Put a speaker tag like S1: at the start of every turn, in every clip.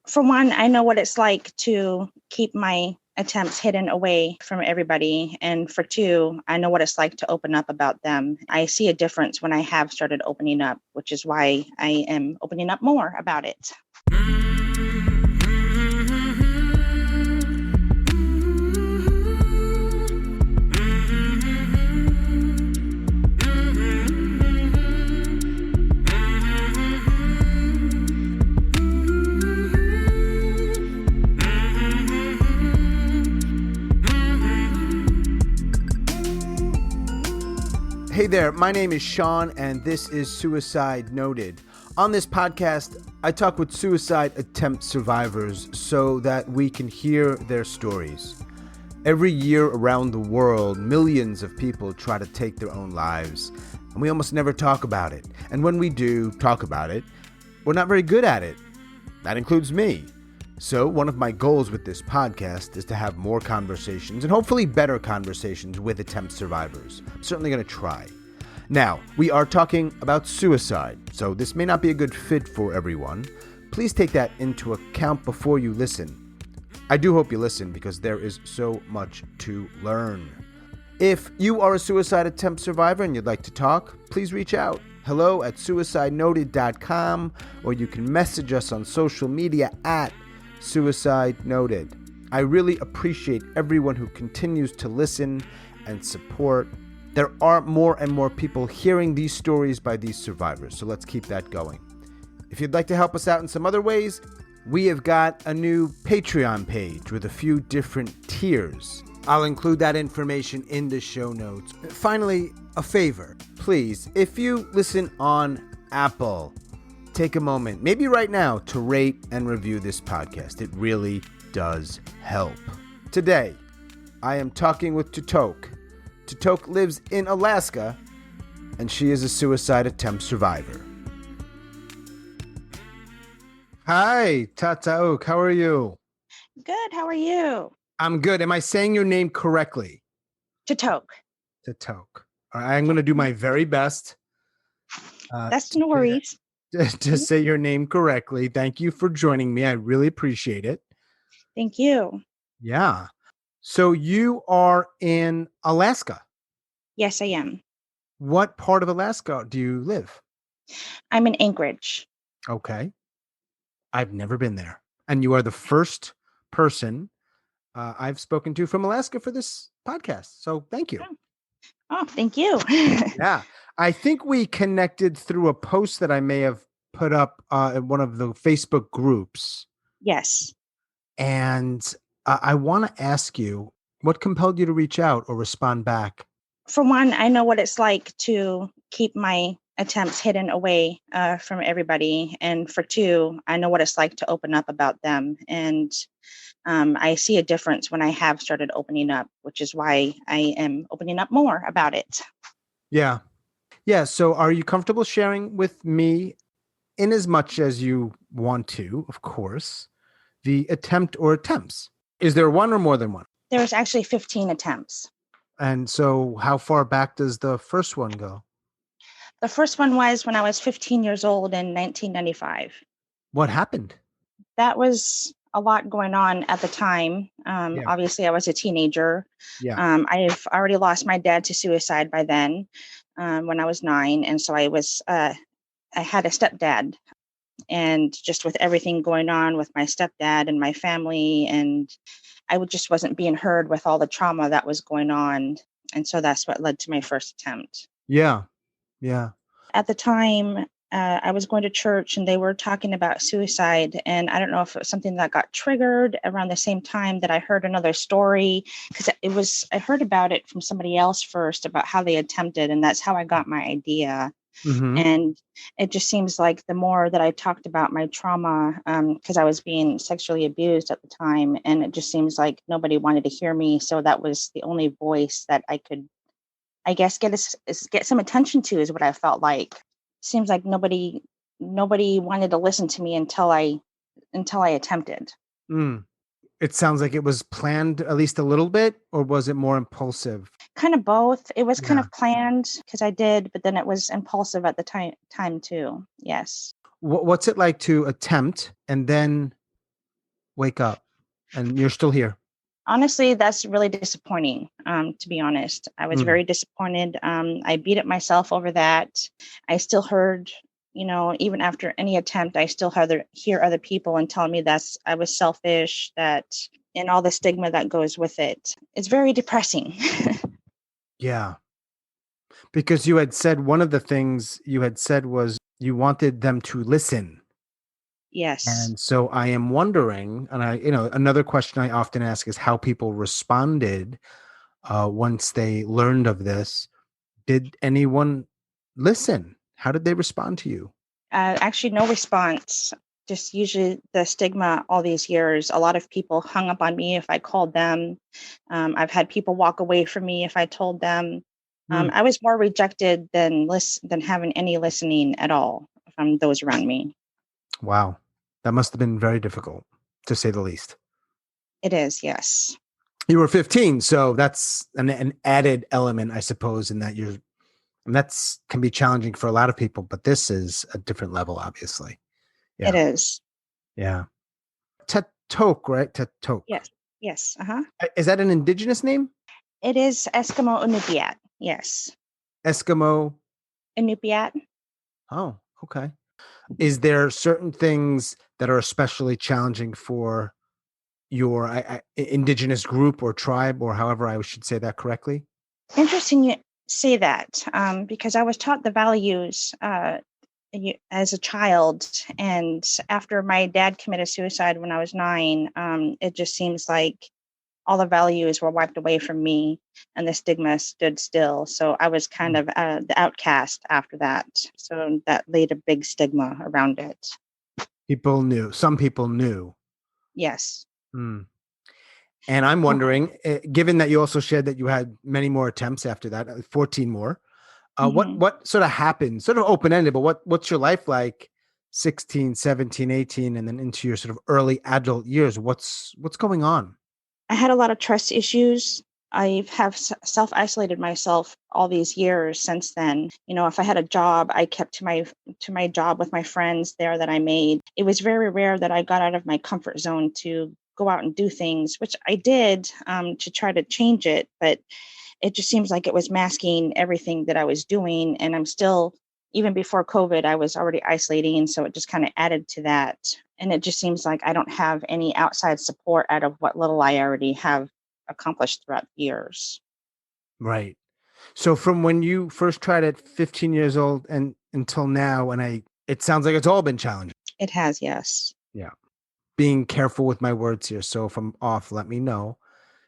S1: For one, I know what it's like to keep my attempts hidden away from everybody. And for two, I know what it's like to open up about them. I see a difference when I have started opening up, which is why I am opening up more about it.
S2: Hey there, my name is Sean, and this is Suicide Noted. On this podcast, I talk with suicide attempt survivors so that we can hear their stories. Every year around the world, millions of people try to take their own lives, and we almost never talk about it. And when we do talk about it, we're not very good at it. That includes me. So one of my goals with this podcast is to have more conversations, and hopefully better conversations with attempt survivors. I'm certainly going to try. Now, we are talking about suicide, so this may not be a good fit for everyone. Please take that into account before you listen. I do hope you listen because there is so much to learn. If you are a suicide attempt survivor and you'd like to talk, please reach out. hello@suicidenoted.com, or you can message us on social media at Suicide Noted. I really appreciate everyone who continues to listen and support. There are more and more people hearing these stories by these survivors, so let's keep that going. If you'd like to help us out in some other ways, we have got a new Patreon page with a few different tiers. I'll include that information in the show notes. Finally, a favor. Please, if you listen on Apple, take a moment, maybe right now, to rate and review this podcast. It really does help. Today, I am talking with Tatauq. Tatauq lives in Alaska, and she is a suicide attempt survivor. Hi, Tatauq. How are you?
S1: Good. How are you?
S2: I'm good. Am I saying your name correctly?
S1: Tatauq.
S2: Tatauq. All right, I'm going to do my very best.
S1: That's no worries.
S2: To say your name correctly. Thank you for joining me. I really appreciate it.
S1: Thank you.
S2: Yeah. So you are in Alaska.
S1: Yes, I am.
S2: What part of Alaska do you live?
S1: I'm in Anchorage.
S2: Okay. I've never been there. And you are the first person I've spoken to from Alaska for this podcast. So thank you.
S1: Oh, thank you.
S2: Yeah. I think we connected through a post that I may have put up in one of the Facebook groups.
S1: Yes.
S2: And I want to ask you, what compelled you to reach out or respond back?
S1: For one, I know what it's like to keep my attempts hidden away from everybody. And for two, I know what it's like to open up about them. And I see a difference when I have started opening up, which is why I am opening up more about it.
S2: Yeah. Yeah. So are you comfortable sharing with me, in as much as you want to, of course, the attempt or attempts? Is there one or more than one?
S1: There was actually 15 attempts.
S2: And so how far back does the first one go?
S1: The first one was when I was 15 years old in 1995.
S2: What happened?
S1: That was a lot going on at the time. Obviously, I was a teenager.
S2: Yeah.
S1: I've already lost my dad to suicide by then when I was 9. And so I had a stepdad. And just with everything going on with my stepdad and my family, and I just wasn't being heard with all the trauma that was going on. And so that's what led to my first attempt.
S2: Yeah. Yeah.
S1: At the time, I was going to church and they were talking about suicide. And I don't know if it was something that got triggered around the same time that I heard another story, because I heard about it from somebody else first about how they attempted. And that's how I got my idea.
S2: Mm-hmm.
S1: And it just seems like the more that I talked about my trauma, because I was being sexually abused at the time, and it just seems like nobody wanted to hear me. So that was the only voice that I could, I guess, get some attention to, is what I felt like. Seems like nobody wanted to listen to me until I attempted.
S2: It sounds like it was planned at least a little bit, or was it more impulsive?
S1: Kind of both. It was kind of planned because I did, but then it was impulsive at the time too. Yes.
S2: What's it like to attempt and then wake up and you're still here.
S1: Honestly, that's really disappointing, to be honest. I was
S2: Mm,
S1: very disappointed. I beat up myself over that. I still heard, even after any attempt, I still hear other people and tell me I was selfish, that and all the stigma that goes with it. It's very depressing.
S2: yeah. Because you had said one of the things you had said was you wanted them to listen.
S1: Yes.
S2: And so I am wondering, and another question I often ask is how people responded once they learned of this. Did anyone listen? How did they respond to you?
S1: Actually, no response. Just usually the stigma all these years. A lot of people hung up on me if I called them. I've had people walk away from me if I told them.
S2: Hmm.
S1: I was more rejected than having any listening at all from those around me.
S2: Wow. That must have been very difficult, to say the least.
S1: It is, yes.
S2: You were 15, so that's an added element, I suppose, in that and that's can be challenging for a lot of people, but this is a different level, obviously.
S1: It
S2: Yeah.
S1: is.
S2: Yeah. Tatauq, right? Tatauq.
S1: Yes. Yes. Uh-huh.
S2: Is that an indigenous name?
S1: It is Eskimo Inupiat. Yes.
S2: Eskimo.
S1: Inupiat.
S2: Oh, okay. Is there certain things that are especially challenging for your indigenous group or tribe, or however I should say that correctly?
S1: Interesting you say that, because I was taught the values as a child. And after my dad committed suicide when I was 9, it just seems like all the values were wiped away from me and the stigma stood still. So I was kind
S2: Mm.
S1: of the outcast after that. So that laid a big stigma around it.
S2: People knew. Some people knew.
S1: Yes.
S2: Hmm. And I'm wondering, given that you also shared that you had many more attempts after that, 14 more,
S1: Hmm.
S2: what sort of happened? Sort of open ended, but what's your life like? 16, 17, 18, and then into your sort of early adult years. What's going on?
S1: I had a lot of trust issues. I have self isolated myself all these years since then. If I had a job, I kept to my job with my friends there that I made. It was very rare that I got out of my comfort zone to go out and do things, which I did, to try to change it. But it just seems like it was masking everything that I was doing. And I'm still, even before COVID, I was already isolating. And so it just kind of added to that. And it just seems like I don't have any outside support out of what little I already have accomplished throughout the years.
S2: Right. So from when you first tried at 15 years old and until now, it sounds like it's all been challenging.
S1: It has, yes.
S2: Yeah. Being careful with my words here. So if I'm off, let me know.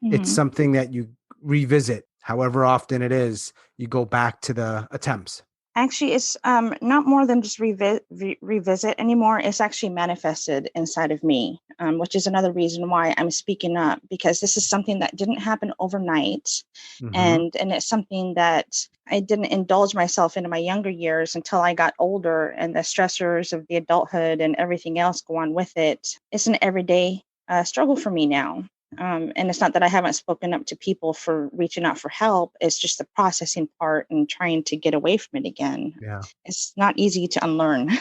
S2: It's
S1: Mhm.
S2: something that you revisit, however often it is, you go back to the attempts.
S1: Actually, it's not more than just revisit anymore. It's actually manifested inside of me, which is another reason why I'm speaking up, because this is something that didn't happen overnight,
S2: Hmm.
S1: and it's something that I didn't indulge myself in my younger years until I got older, and the stressors of the adulthood and everything else go on with it. It's an everyday struggle for me now. And it's not that I haven't spoken up to people for reaching out for help. It's just the processing part and trying to get away from it again.
S2: Yeah.
S1: It's not easy to unlearn.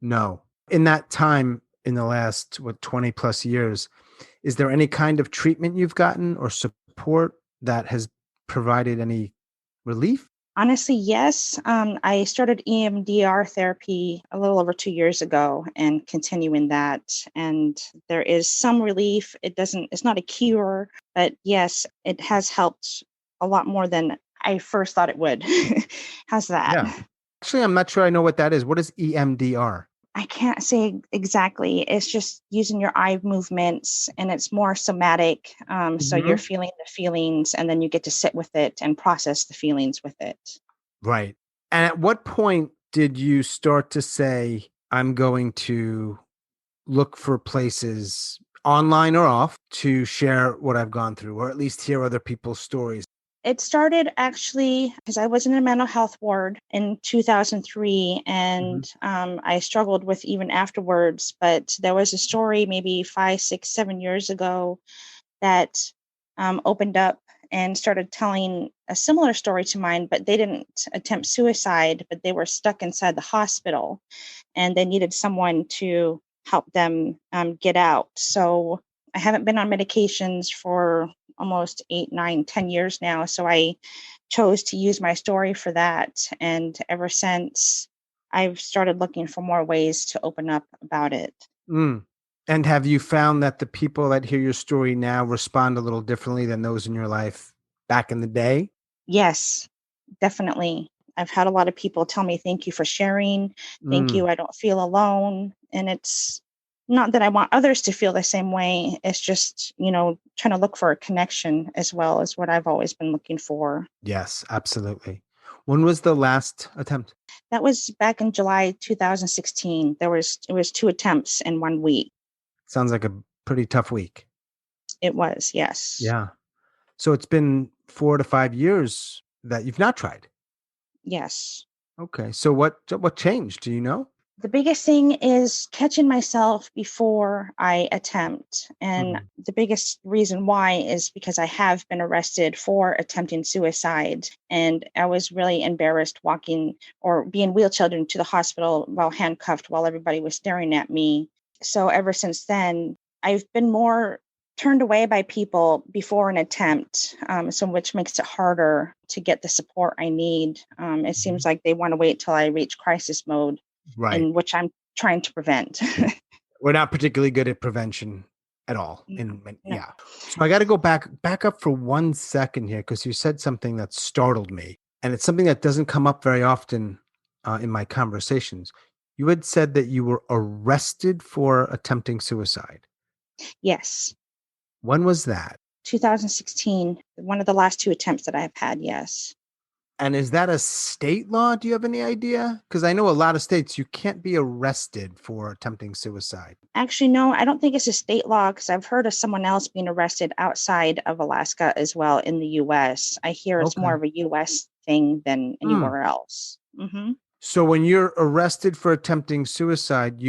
S2: No. In that time, in the last, 20 plus years, is there any kind of treatment you've gotten or support that has provided any relief?
S1: Honestly, yes. I started EMDR therapy a little over 2 years ago and continuing that. And there is some relief. It's not a cure, but yes, it has helped a lot more than I first thought it would. How's that?
S2: Yeah. Actually, I'm not sure I know what that is. What is EMDR?
S1: I can't say exactly. It's just using your eye movements and it's more somatic. So you're
S2: Hmm.
S1: feeling the feelings and then you get to sit with it and process the feelings with it.
S2: Right. And at what point did you start to say, I'm going to look for places online or off to share what I've gone through, or at least hear other people's stories?
S1: It started actually because I was in a mental health ward in 2003, and
S2: Hmm.
S1: I struggled with even afterwards. But there was a story maybe 5, 6, 7 years ago that opened up and started telling a similar story to mine, but they didn't attempt suicide, but they were stuck inside the hospital and they needed someone to help them get out. So I haven't been on medications for almost 8, 9, 10 years now. So I chose to use my story for that. And ever since, I've started looking for more ways to open up about it.
S2: Mm. And have you found that the people that hear your story now respond a little differently than those in your life back in the day?
S1: Yes, definitely. I've had a lot of people tell me, thank you for sharing. Thank
S2: Mm.
S1: you. I don't feel alone. And it's not that I want others to feel the same way. It's just, trying to look for a connection as well as what I've always been looking for.
S2: Yes, absolutely. When was the last attempt?
S1: That was back in July 2016. It was 2 attempts in 1 week.
S2: Sounds like a pretty tough week.
S1: It was, yes.
S2: Yeah. So it's been 4 to 5 years that you've not tried.
S1: Yes.
S2: Okay. So what changed? Do you know?
S1: The biggest thing is catching myself before I attempt. And
S2: Mhm.
S1: the biggest reason why is because I have been arrested for attempting suicide. And I was really embarrassed walking or being wheelchaired into the hospital while handcuffed while everybody was staring at me. So ever since then, I've been more turned away by people before an attempt, so which makes it harder to get the support I need. It seems
S2: Mhm.
S1: like they want to wait till I reach crisis mode,
S2: Right.
S1: in which I'm trying to prevent.
S2: We're not particularly good at prevention at all.
S1: No, no.
S2: Yeah. So I got to go back up for 1 second here because you said something that startled me, and it's something that doesn't come up very often in my conversations. You had said that you were arrested for attempting suicide.
S1: Yes.
S2: When was that?
S1: 2016, one of the last 2 attempts that I've had, yes.
S2: And is that a state law? Do you have any idea? Because I know a lot of states you can't be arrested for attempting suicide.
S1: Actually, no, I don't think it's a state law because I've heard of someone else being arrested outside of Alaska as well in the US. I hear it's more
S2: Okay.
S1: of a US thing than
S2: Hmm.
S1: anywhere else.
S2: So when you're arrested for attempting suicide,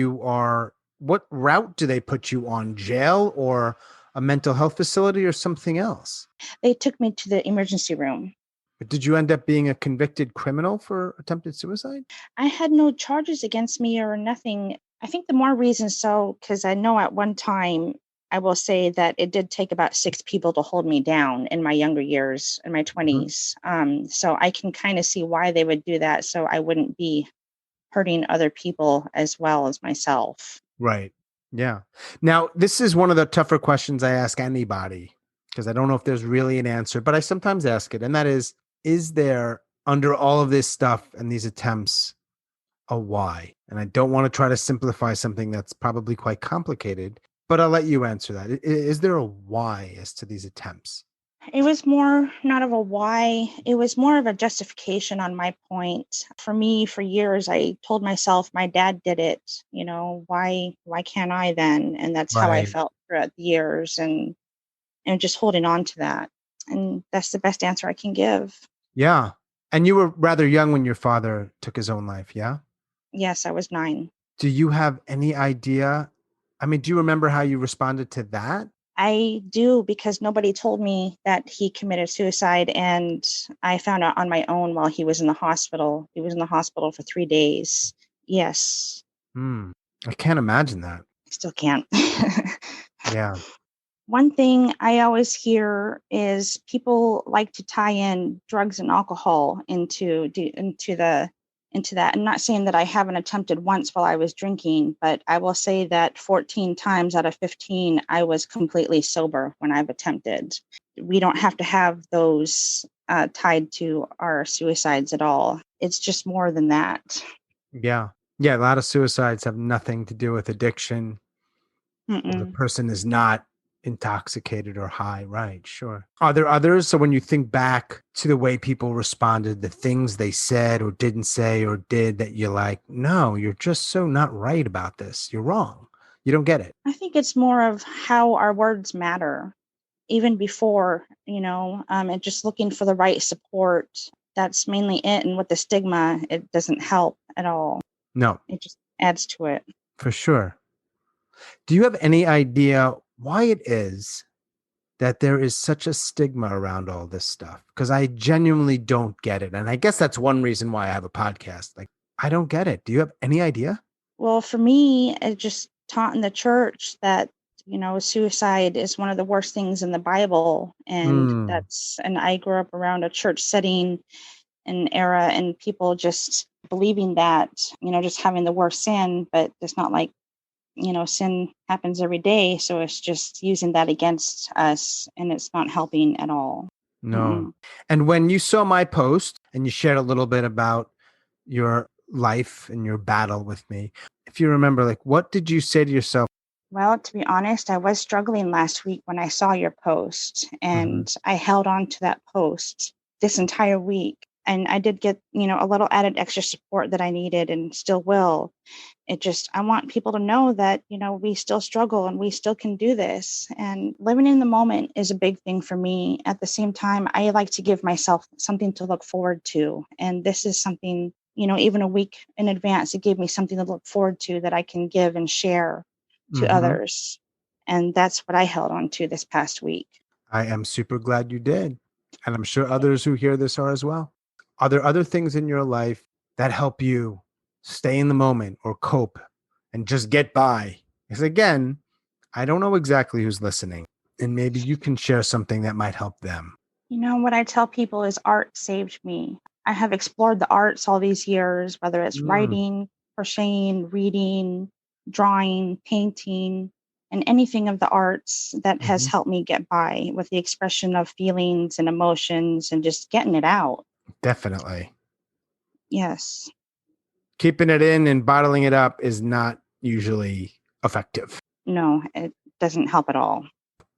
S2: what route do they put you on? Jail or a mental health facility or something else?
S1: They took me to the emergency room.
S2: But did you end up being a convicted criminal for attempted suicide?
S1: I had no charges against me or nothing. I think the more reason so, because I know at one time, I will say that it did take about 6 people to hold me down in my younger years, in my
S2: Mhm.
S1: 20s. So I can kind of see why they would do that. So I wouldn't be hurting other people as well as myself.
S2: Right. Yeah. Now, this is one of the tougher questions I ask anybody because I don't know if there's really an answer, but I sometimes ask it. And that is there, under all of this stuff and these attempts, a why? And I don't want to try to simplify something that's probably quite complicated, but I'll let you answer that. Is there a why as to these attempts?
S1: It was more not of a why, it was more of a justification on my point. For me, for years, I told myself my dad did it, why can't I then? And that's how I
S2: Right.
S1: felt throughout the years and just holding on to that. And that's the best answer I can give.
S2: Yeah. And you were rather young when your father took his own life. Yeah.
S1: Yes, I was 9.
S2: Do you have any idea? I mean, do you remember how you responded to that?
S1: I do because nobody told me that he committed suicide, and I found out on my own while he was in the hospital. He was in the hospital for 3 days. Yes,
S2: Hmm. I can't imagine that.
S1: I still can't.
S2: Yeah.
S1: One thing I always hear is people like to tie in drugs and alcohol into that. I'm not saying that I haven't attempted once while I was drinking, but I will say that 14 times out of 15 I was completely sober when I've attempted. We don't have to have those tied to our suicides at all. It's just more than that.
S2: Yeah. Yeah. A lot of suicides have nothing to do with addiction. Or the
S1: Mm-mm.
S2: person is not intoxicated or high. Right. Sure. Are there others? So when you think back to the way people responded, the things they said or didn't say or did that you're like, no, you're just so not right about this. You're wrong. You don't get it.
S1: I think it's more of how our words matter even before, and just looking for the right support. That's mainly it. And with the stigma, it doesn't help at all.
S2: No,
S1: It just adds to it.
S2: for sure. Do you have any idea why it is that there is such a stigma around all this stuff? Because I genuinely don't get it. And I guess that's one reason why I have a podcast. Like, I don't get it. Do you have any idea?
S1: Well, for me, it just taught in the church that, suicide is one of the worst things in the Bible.
S2: Mm,
S1: And I grew up around a church setting and era and people just believing that, just having the worst sin, but it's not like, sin happens every day. So it's just using that against us and it's not helping at all.
S2: no.
S1: Mm-mm.
S2: And when you saw my post and you shared a little bit about your life and your battle with me, if you remember, like, what did you say to yourself?
S1: Well, to be honest, I was struggling last week when I saw your post,
S2: Mhm.
S1: and I held on to that post this entire week. And I did get, a little added extra support that I needed and still will. I want people to know that, we still struggle and we still can do this. And living in the moment is a big thing for me. At the same time, I like to give myself something to look forward to. And this is something, even a week in advance, it gave me something to look forward to that I can give and share to
S2: Mhm.
S1: others. And that's what I held on to this past week.
S2: I am super glad you did. And I'm sure others who hear this are as well. Are there other things in your life that help you stay in the moment or cope and just get by? Because again, I don't know exactly who's listening, and maybe you can share something that might help them.
S1: What I tell people is art saved me. I have explored the arts all these years, whether it's
S2: Mm,
S1: writing, crocheting, reading, drawing, painting, and anything of the arts that has
S2: mhm.
S1: helped me get by with the expression of feelings and emotions and just getting it out.
S2: Definitely.
S1: Yes.
S2: Keeping it in and bottling it up is not usually effective.
S1: No, it doesn't help at all.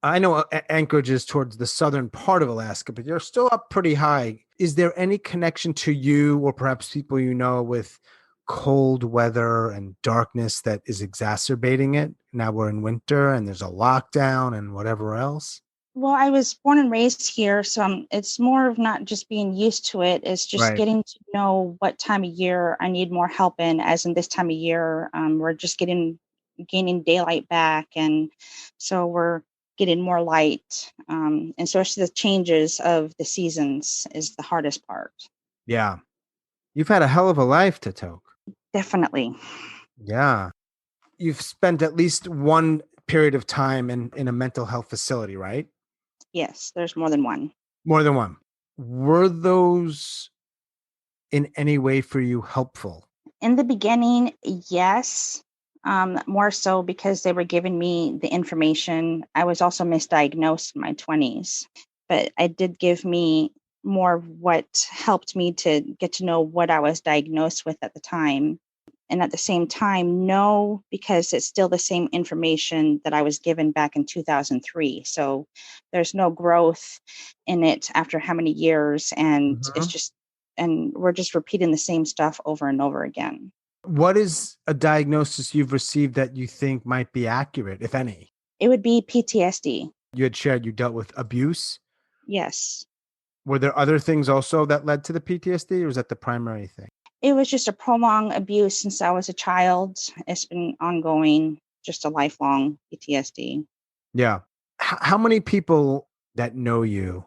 S2: I know Anchorage is towards the southern part of Alaska, but you're still up pretty high. Is there any connection to you or perhaps people you know with cold weather and darkness that is exacerbating it? Now we're in winter and there's a lockdown and whatever else.
S1: Well, I was born and raised here, so it's more of not just being used to it. It's just
S2: Right.
S1: getting to know what time of year I need more help in. As in this time of year, we're just gaining daylight back, and so we're getting more light. And so it's the changes of the seasons is the hardest part.
S2: Yeah. You've had a hell of a life, Tatauq.
S1: Definitely,
S2: Yeah. You've spent at least one period of time in a mental health facility, right?
S1: yes. There's more than one.
S2: More than one. Were those in any way for you helpful?
S1: In the beginning, yes, more so because they were giving me the information. I was also misdiagnosed in my 20s, but it did give me more of what helped me to get to know what I was diagnosed with at the time. And at the same time, no, because it's still the same information that I was given back in 2003. So there's no growth in it after how many years.
S2: Mhm.
S1: And we're just repeating the same stuff over and over again.
S2: What is a diagnosis you've received that you think might be accurate, if any?
S1: It would be PTSD.
S2: You had shared you dealt with abuse.
S1: Yes.
S2: Were there other things also that led to the PTSD, or was that the primary thing?
S1: It was just a prolonged abuse since I was a child. It's been ongoing, just a lifelong PTSD.
S2: Yeah. How many people that know you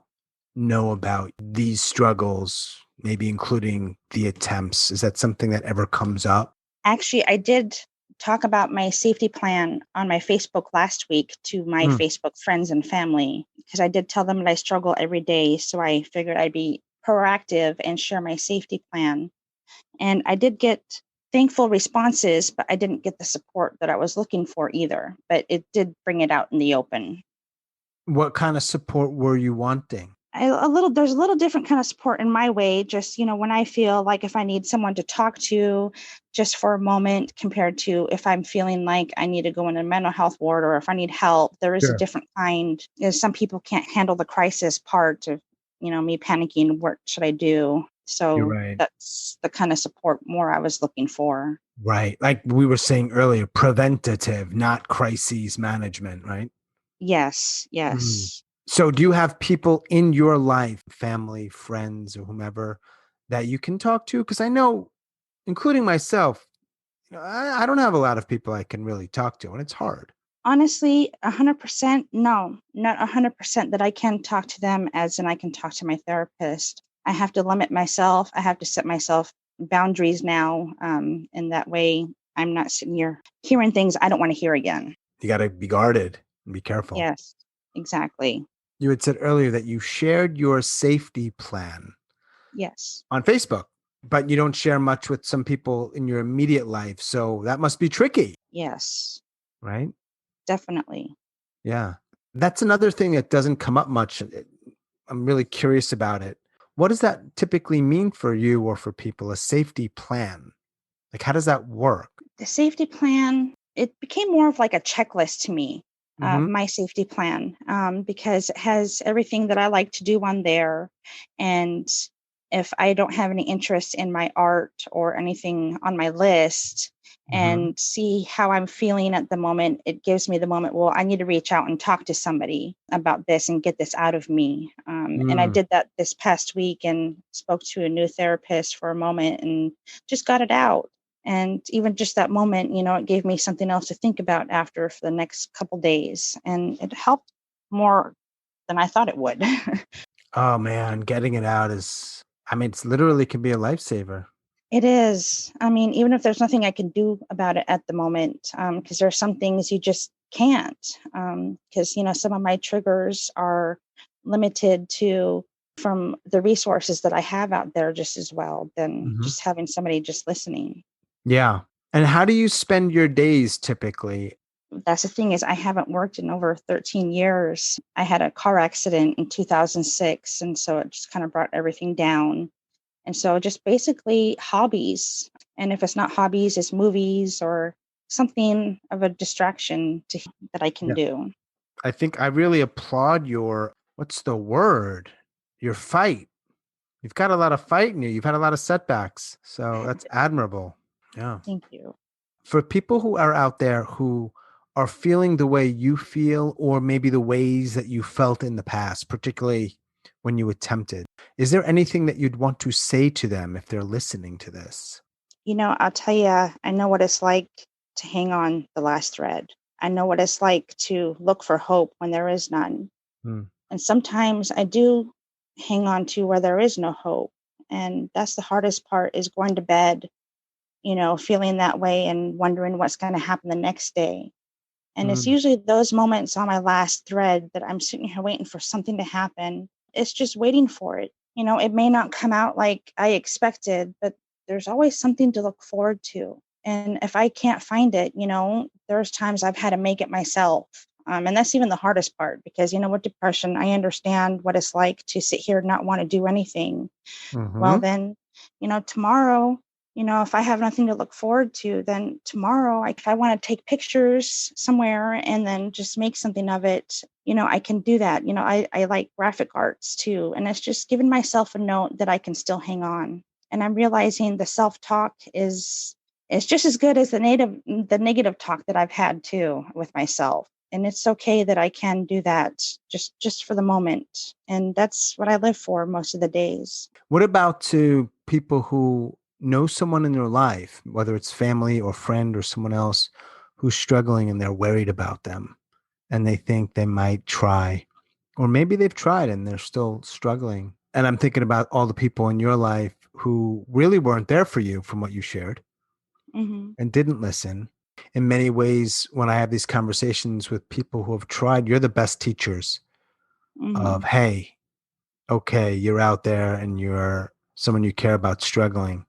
S2: know about these struggles, maybe including the attempts? Is that something that ever comes up?
S1: Actually, I did talk about my safety plan on my Facebook last week to my
S2: Mm.
S1: Facebook friends and family because I did tell them that I struggle every day. So I figured I'd be proactive and share my safety plan. And I did get thankful responses, but I didn't get the support that I was looking for either. But it did bring it out in the open.
S2: What kind of support were you wanting?
S1: There's a little different kind of support in my way. Just, when I feel like if I need someone to talk to just for a moment compared to if I'm feeling like I need to go in a mental health ward or if I need help, there is a
S2: Sure.
S1: different kind. Some people can't handle the crisis part of, me panicking. What should I do?
S2: You're
S1: So
S2: right.
S1: that's the kind of support more I was looking for.
S2: Right. Like we were saying earlier, preventative, not crises management, right?
S1: Yes,
S2: Mm.
S1: yes.
S2: So, do you have people in your life, family, friends, or whomever, that you can talk to? Because I know, including myself, I don't have a lot of people I can really talk to, and it's hard.
S1: Honestly, 100%, no, not 100% that I can talk to them as in I can talk to my therapist. I have to limit myself. I have to set myself boundaries now. In that way, I'm not sitting here hearing things I don't want to hear again.
S2: You got to be guarded and be careful.
S1: Yes, exactly.
S2: You had said earlier that you shared your safety plan
S1: Yes,
S2: on Facebook, but you don't share much with some people in your immediate life. So that must be tricky,
S1: yes,
S2: right?
S1: definitely.
S2: Yeah. That's another thing that doesn't come up much. I'm really curious about it. What does that typically mean for you or for people, a safety plan? Like, how does that work?
S1: The safety plan, it became more of like a checklist to me,
S2: Mm-hmm.
S1: my safety plan, because it has everything that I like to do on there. And if I don't have any interest in my art or anything on my list
S2: Mm-hmm.
S1: and see how I'm feeling at the moment, it gives me the moment, well, I need to reach out and talk to somebody about this and get this out of me. And I
S2: Mm.
S1: did that this past week and spoke to a new therapist for a moment and just got it out. And even just that moment, it gave me something else to think about after for the next couple days. And it helped more than I thought it would.
S2: Oh man, getting it out is, I mean, it's literally can be a lifesaver.
S1: It is. I mean, even if there's nothing I can do about it at the moment, because there are some things you just can't. Because, some of my triggers are limited to from the resources that I have out there just as well than
S2: Hmm.
S1: just having somebody just listening.
S2: Yeah. And how do you spend your days typically?
S1: That's the thing is I haven't worked in over 13 years. I had a car accident in 2006, and so it just kind of brought everything down. And so just basically hobbies. And if it's not hobbies, it's movies or something of a distraction that I can
S2: Yeah.
S1: do.
S2: I think I really applaud your, what's the word? Your fight. You've got a lot of fight in you. You've had a lot of setbacks. So that's admirable. Yeah.
S1: Thank you.
S2: For people who are out there who are feeling the way you feel, or maybe the ways that you felt in the past, particularly when you attempted, is there anything that you'd want to say to them if they're listening to this?
S1: I'll tell you, I know what it's like to hang on the last thread. I know what it's like to look for hope when there is none.
S2: Hmm.
S1: And sometimes I do hang on to where there is no hope. And that's the hardest part is going to bed, feeling that way and wondering what's going to happen the next day. And it's
S2: Hmm.
S1: usually those moments on my last thread that I'm sitting here waiting for something to happen. It's just waiting for it. It may not come out like I expected, but there's always something to look forward to. And if I can't find it, there's times I've had to make it myself. And that's even the hardest part because, with depression, I understand what it's like to sit here and not want to do anything. Well,
S2: Hmm.
S1: then, tomorrow, if I have nothing to look forward to, then tomorrow, if I want to take pictures somewhere and then just make something of it, I can do that. I like graphic arts too. And it's just giving myself a note that I can still hang on. And I'm realizing the self-talk is just as good as the negative talk that I've had too with myself. And it's okay that I can do that just for the moment. And that's what I live for most of the days.
S2: What about to people who know someone in their life, whether it's family or friend or someone else who's struggling and they're worried about them and they think they might try, or maybe they've tried and they're still struggling? And I'm thinking about all the people in your life who really weren't there for you from what you shared
S1: Hmm.
S2: and didn't listen. In many ways, when I have these conversations with people who have tried, you're the best teachers of,
S1: Hmm.
S2: hey, okay, you're out there and you're someone you care about struggling.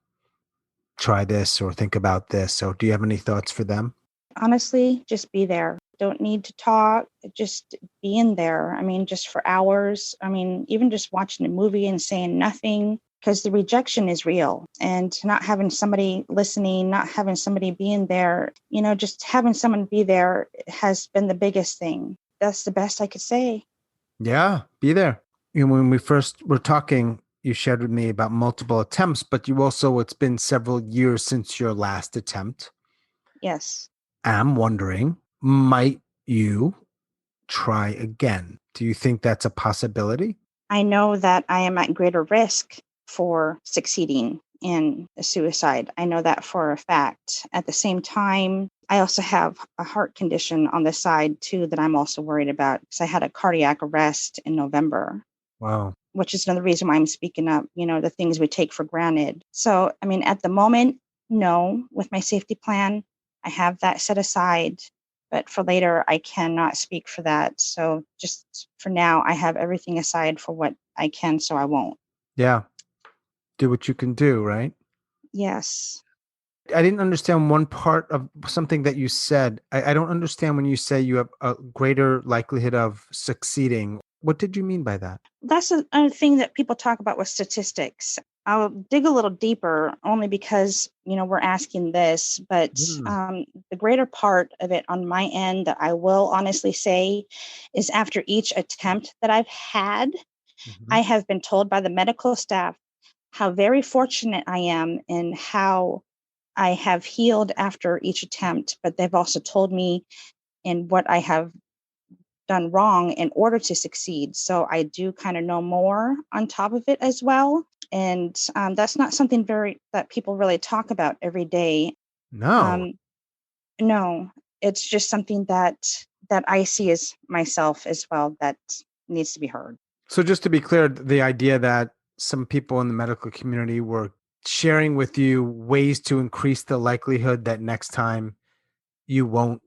S2: Try this or think about this. So, do you have any thoughts for them?
S1: Honestly, just be there. Don't need to talk, just be in there. I mean, just for hours. I mean, even just watching a movie and saying nothing, because the rejection is real. And not having somebody listening, not having somebody being there, just having someone be there has been the biggest thing. That's the best I could say.
S2: Yeah, be there. When we first were talking, you shared with me about multiple attempts, but you also, it's been several years since your last attempt.
S1: Yes.
S2: I'm wondering, might you try again? Do you think that's a possibility?
S1: I know that I am at greater risk for succeeding in a suicide. I know that for a fact. At the same time, I also have a heart condition on the side too that I'm also worried about because I had a cardiac arrest in November,
S2: Wow.
S1: which is another reason why I'm speaking up, the things we take for granted. So, I mean, at the moment, no, with my safety plan. I have that set aside, but for later, I cannot speak for that. So just for now, I have everything aside for what I can, so I won't.
S2: Yeah. Do what you can do, right?
S1: Yes.
S2: I didn't understand one part of something that you said. I don't understand when you say you have a greater likelihood of succeeding. What did you mean by that?
S1: That's a thing that people talk about with statistics. I'll dig a little deeper only because, we're asking this, but
S2: Mm,
S1: the greater part of it on my end that I will honestly say is after each attempt that I've had,
S2: mhm.
S1: I have been told by the medical staff how very fortunate I am and how I have healed after each attempt, but they've also told me in what I have done wrong in order to succeed. So I do kind of know more on top of it as well. And that's not something very that people really talk about every day.
S2: No.
S1: Um, no, it's just something that I see as myself as well that needs to be heard.
S2: So just to be clear, the idea that some people in the medical community were sharing with you ways to increase the likelihood that next time you won't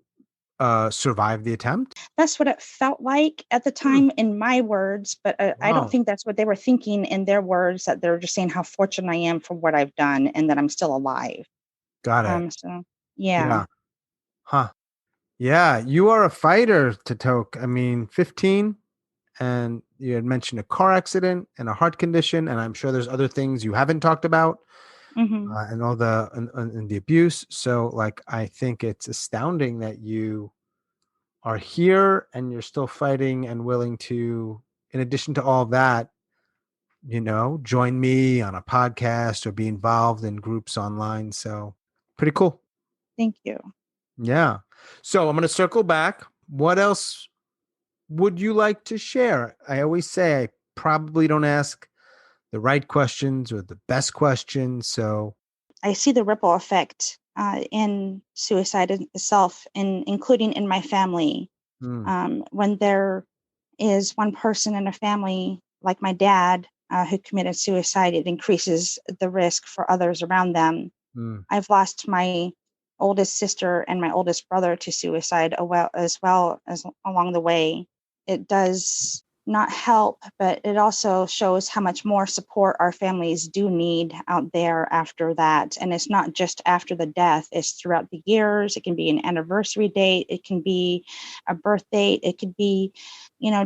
S2: survive the attempt?
S1: That's what it felt like at the
S2: Hmm.
S1: time in my words, but I don't
S2: Wow.
S1: think that's what they were thinking in their words. That they're just saying how fortunate I am for what I've done and that I'm still alive.
S2: Got it.
S1: So yeah.
S2: Yeah. Huh. Yeah. You are a fighter, Tatauq. I mean, 15, and you had mentioned a car accident and a heart condition, and I'm sure there's other things you haven't talked about,
S1: Hmm.
S2: and all the and the abuse. So, like, I think it's astounding that you are here and you're still fighting and willing to, in addition to all of that, join me on a podcast or be involved in groups online. So, pretty cool.
S1: Thank you.
S2: Yeah. So, I'm going to circle back. What else would you like to share? I always say I probably don't ask the right questions or the best questions. So,
S1: I see the ripple effect in suicide itself, and including in my family.
S2: mm,
S1: When there is one person in a family, like my dad, who committed suicide, it increases the risk for others around them.
S2: mm,
S1: I've lost my oldest sister and my oldest brother to suicide as well as along the way. It does not help, but it also shows how much more support our families do need out there after that. And it's not just after the death, it's throughout the years. It can be an anniversary date, it can be a birth date, it could be,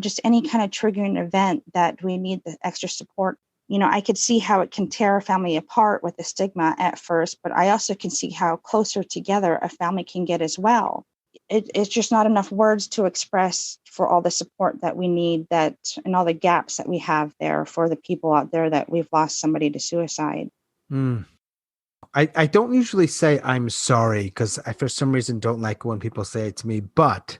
S1: just any kind of triggering event that we need the extra support. I could see how it can tear a family apart with the stigma at first, but I also can see how closer together a family can get as well. It's just not enough words to express for all the support that we need, that and all the gaps that we have there for the people out there that we've lost somebody to suicide.
S2: mm. I don't usually say I'm sorry because I, for some reason, don't like when people say it to me, but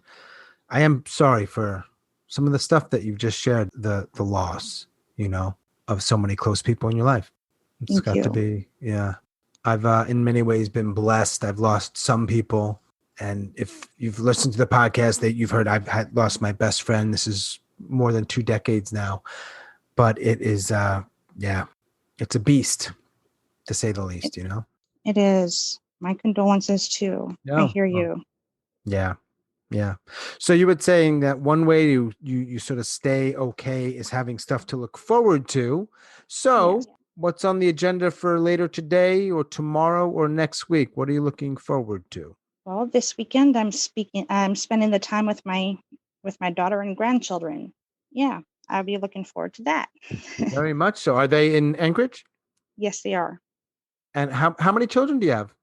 S2: I am sorry for some of the stuff that you've just shared, the loss, of so many close people in your life. It's
S1: Thank
S2: got to
S1: you.
S2: be, yeah. I've in many ways been blessed. I've lost some people, and if you've listened to the podcast, that you've heard, I've had lost my best friend. This is more than 2 decades now, but it is, yeah, it's a beast to say the
S1: It,
S2: least.
S1: it is. My condolences too. I
S2: No.
S1: hear
S2: Oh,
S1: you.
S2: yeah. Yeah. So you were saying that one way you sort of stay okay is having stuff to look forward to.
S1: Yes.
S2: So what's on the agenda for later today or tomorrow or next week? What are you looking forward to?
S1: Well, this weekend I'm spending the time with my daughter and grandchildren. Yeah, I'll be looking forward to that.
S2: Very much so. Are they in Anchorage?
S1: Yes, they are.
S2: And how many children do you have?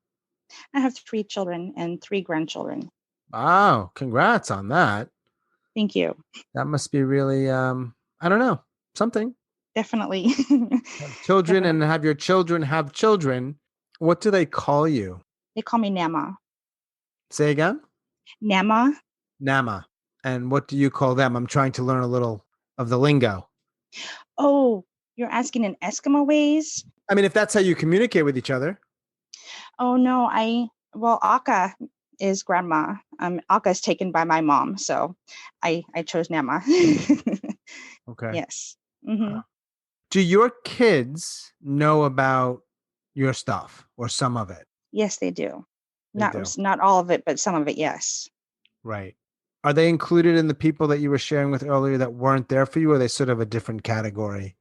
S1: I have 3 children and 3 grandchildren.
S2: Wow, congrats on that.
S1: Thank you.
S2: That must be really I don't know, something.
S1: Definitely.
S2: Have children and
S1: Definitely.
S2: have your children have children. What do they call you?
S1: They call me Nama.
S2: Say again?
S1: Nama.
S2: Nama. And what do you call them? I'm trying to learn a little of the lingo.
S1: Oh, you're asking in Eskimo ways?
S2: I mean, if that's how you communicate with each other.
S1: Oh no, well, Aka is grandma. Aka is taken by my mom, so I chose Nama.
S2: Okay.
S1: Yes. Hmm.
S2: Huh. Do your kids know about your stuff or some of it?
S1: Yes, they do.
S2: They do.
S1: Not all of it, but some of it, yes.
S2: Right. Are they included in the people that you were sharing with earlier that weren't there for you, or are they sort of a different category?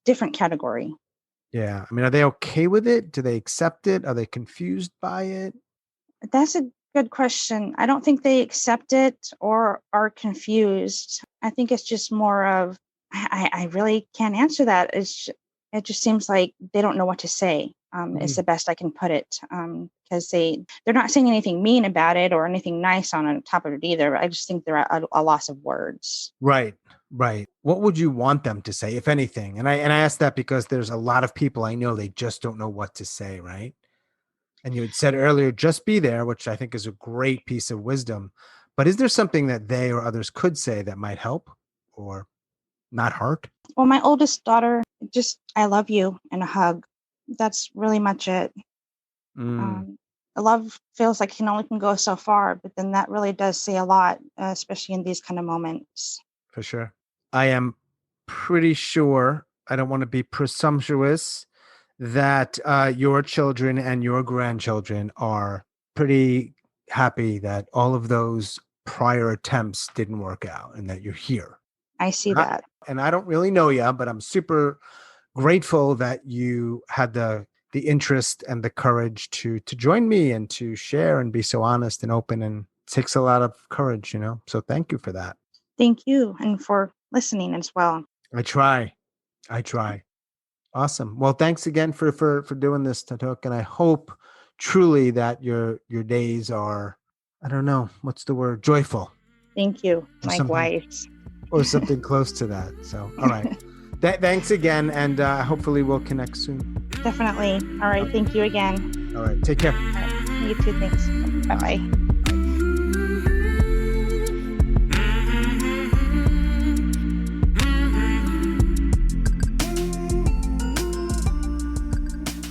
S1: Different category.
S2: Yeah. I mean, are they okay with it? Do they accept it? Are they confused by it?
S1: That's a good question. I don't think they accept it or are confused. I think it's just more of I really can't answer that. It just seems like they don't know what to say. Is the best I can put it. Because they're not saying anything mean about it or anything nice on top of it either. I just think they're at a loss of words.
S2: Right. Right. What would you want them to say, if anything? And I ask that because there's a lot of people I know, they just don't know what to say, right? And you had said earlier, just be there, which I think is a great piece of wisdom. But is there something that they or others could say that might help or not hurt?
S1: Well, my oldest daughter, just I love you and a hug. That's really much it.
S2: Mm,
S1: Um, love feels like can go so far, but then that really does say a lot, especially in these kind of moments.
S2: for sure. I am pretty sure, I don't want to be presumptuous, that your children and your grandchildren are pretty happy that all of those prior attempts didn't work out and that you're here.
S1: I see
S2: And I,
S1: that.
S2: and I don't really know you, but I'm super grateful that you had the interest and the courage to join me and to share and be so honest and open, and it takes a lot of courage, so thank you for that.
S1: Thank you and for listening as well.
S2: I try. Awesome. Well, thanks again for doing this, Tatauq, and I hope truly that your days are, I don't know, what's the word, joyful,
S1: Thank you.
S2: or something,
S1: Likewise.
S2: or something close to that. So all right. Thanks again, and hopefully we'll connect soon.
S1: Definitely. All right. Thank you again.
S2: All right. Take care.
S1: All right. You too. Thanks. Bye bye.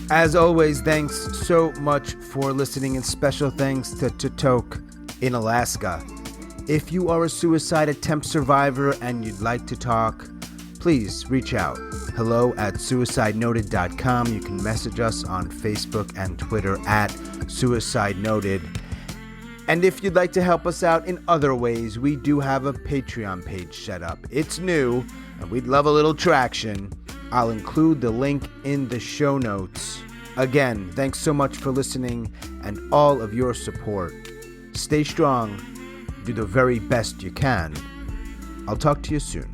S2: As always, thanks so much for listening, and special thanks to Tatauq in Alaska. If you are a suicide attempt survivor and you'd like to talk, please reach out. hello@suicidenoted.com. You can message us on Facebook and Twitter @suicidenoted. And if you'd like to help us out in other ways, we do have a Patreon page set up. It's new, and we'd love a little traction. I'll include the link in the show notes. Again, thanks so much for listening and all of your support. Stay strong. Do the very best you can. I'll talk to you soon.